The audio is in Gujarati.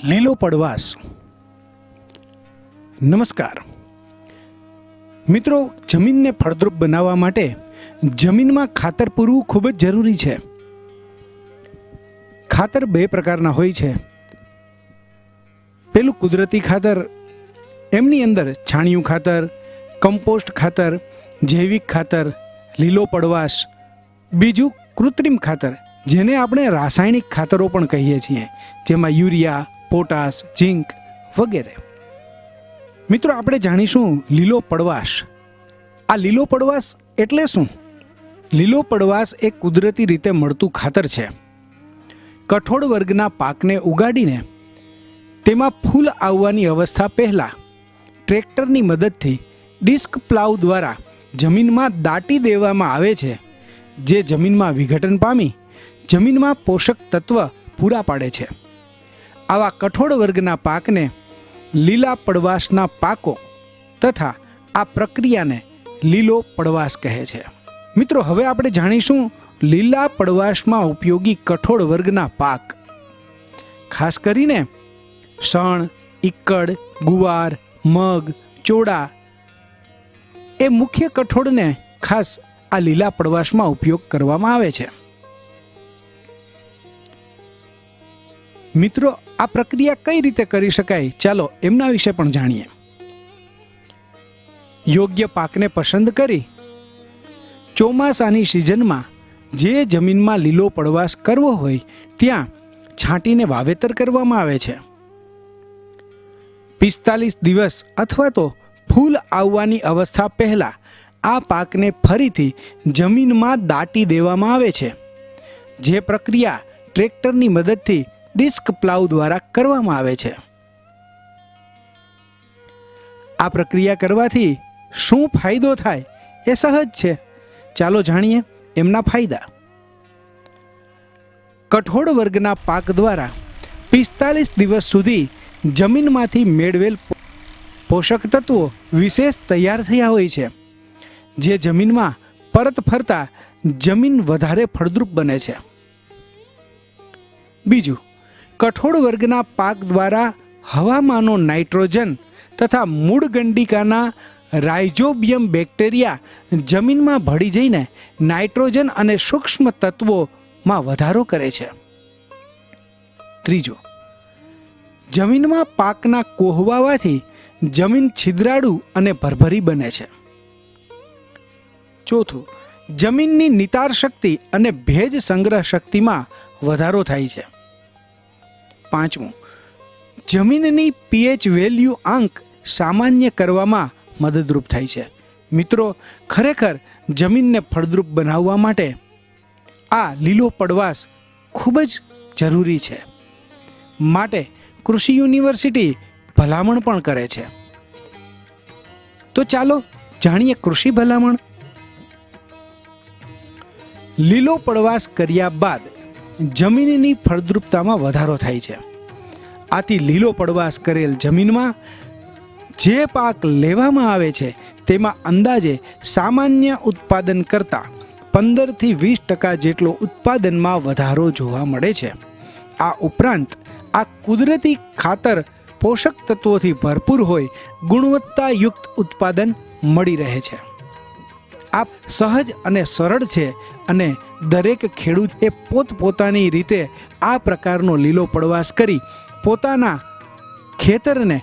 લીલો પડવાશ. નમસ્કાર મિત્રો, જમીનને ફળદ્રુપ બનાવવા માટે જમીનમાં ખાતર પૂરવું ખૂબ જ જરૂરી છે. ખાતર બે પ્રકારના હોય છે. પેલું કુદરતી ખાતર, એમની અંદર છાણિયું ખાતર, કમ્પોસ્ટ ખાતર, જૈવિક ખાતર, લીલો પડવાશ. બીજું કૃત્રિમ ખાતર, જેને આપણે રાસાયણિક ખાતરો પણ કહીએ છીએ, જેમાં યુરિયા, પોટાશ, ઝીંક વગેરે. મિત્રો, આપણે જાણીશું લીલો પડવાશ. આ લીલો પડવાશ એટલે શું? લીલો પડવાશ એ કુદરતી રીતે મળતું ખાતર છે. કઠોળ વર્ગના પાકને ઉગાડીને તેમાં ફૂલ આવવાની અવસ્થા પહેલાં ટ્રેક્ટરની મદદથી ડિસ્ક પ્લાવ દ્વારા જમીનમાં દાટી દેવામાં આવે છે, જે જમીનમાં વિઘટન પામી જમીનમાં પોષક તત્વ પૂરા પાડે છે. આવા કઠોળ વર્ગના પાકને લીલા પડવાશના પાકો તથા આ પ્રક્રિયાને લીલો પડવાશ કહે છે. મિત્રો, હવે આપણે જાણીશું લીલા પડવાશમાં ઉપયોગી કઠોળ વર્ગના પાક. ખાસ કરીને શણ, ઇક્કડ, ગુવાર, મગ, ચોળા એ મુખ્ય કઠોળને ખાસ આ લીલા પડવાશમાં ઉપયોગ કરવામાં આવે છે. મિત્રો, આ પ્રક્રિયા કઈ રીતે કરી શકાય, ચાલો એમના વિશે પણ જાણીએ. યોગ્ય પાકને પસંદ કરી ચોમાસાની સિઝનમાં જે જમીનમાં લીલો પડવાશ કરવો હોય ત્યાં છાંટીને વાવેતર કરવામાં આવે છે. 45 દિવસ અથવા તો ફૂલ આવવાની અવસ્થા પહેલા આ પાકને ફરીથી જમીનમાં દાટી દેવામાં આવે છે, જે પ્રક્રિયા ટ્રેક્ટરની મદદથી ડિસ્ક પ્લાવ દ્વારા કરવામાં આવે છે. આ પ્રક્રિયા કરવાથી શું ફાયદો થાય એ સહજ છે. ચાલો જાણીએ એમના ફાયદા. કઠોળ વર્ગના પાક દ્વારા 45 દિવસ સુધી જમીનમાંથી મેળવેલ પોષક તત્વો વિશેષ તૈયાર થયા હોય છે, જે જમીનમાં પરત ફરતા જમીન વધારે ફળદ્રુપ બને છે. બીજું, કઠોળ વર્ગના પાક દ્વારા હવામાંનો નાઇટ્રોજન તથા મૂળ ગંડિકાના રાઇઝોબિયમ બેક્ટેરિયા જમીનમાં ભળી જઈને નાઇટ્રોજન અને સૂક્ષ્મ તત્વોમાં વધારો કરે છે. ત્રીજું, જમીનમાં પાકના કોહવાવાથી જમીન છિદ્રાળુ અને ભરભરી બને છે. ચોથું, જમીનની નિતાર શક્તિ અને ભેજ સંગ્રહ શક્તિમાં વધારો થાય છે. પાંચમું, જમીનની પીએચ વેલ્યુ આંક સામાન્ય કરવામાં મદદરૂપ થાય છે. મિત્રો, ખરેખર જમીનને ફળદ્રુપ બનાવવા માટે આ લીલો પડવાશ ખૂબ જ જરૂરી છે. માટે કૃષિ યુનિવર્સિટી ભલામણ પણ કરે છે. તો ચાલો જાણીએ કૃષિ ભલામણ. લીલો પડવાશ કર્યા બાદ જમીનની ફળદ્રુપતામાં વધારો થાય છે. આથી લીલો પડવાશ કરેલ જમીનમાં જે પાક લેવામાં આવે છે તેમાં અંદાજે સામાન્ય ઉત્પાદન કરતાં 15 થી 20% જેટલો ઉત્પાદનમાં વધારો જોવા મળે છે. આ ઉપરાંત આ કુદરતી ખાતર પોષક તત્વોથી ભરપૂર હોય ગુણવત્તાયુક્ત ઉત્પાદન મળી રહે છે. આ સહજ અને સરળ છે અને દરેક ખેડૂત એ પોતપોતાની રીતે આ પ્રકારનો લીલો પડવાશ કરી પોતાના ખેતરને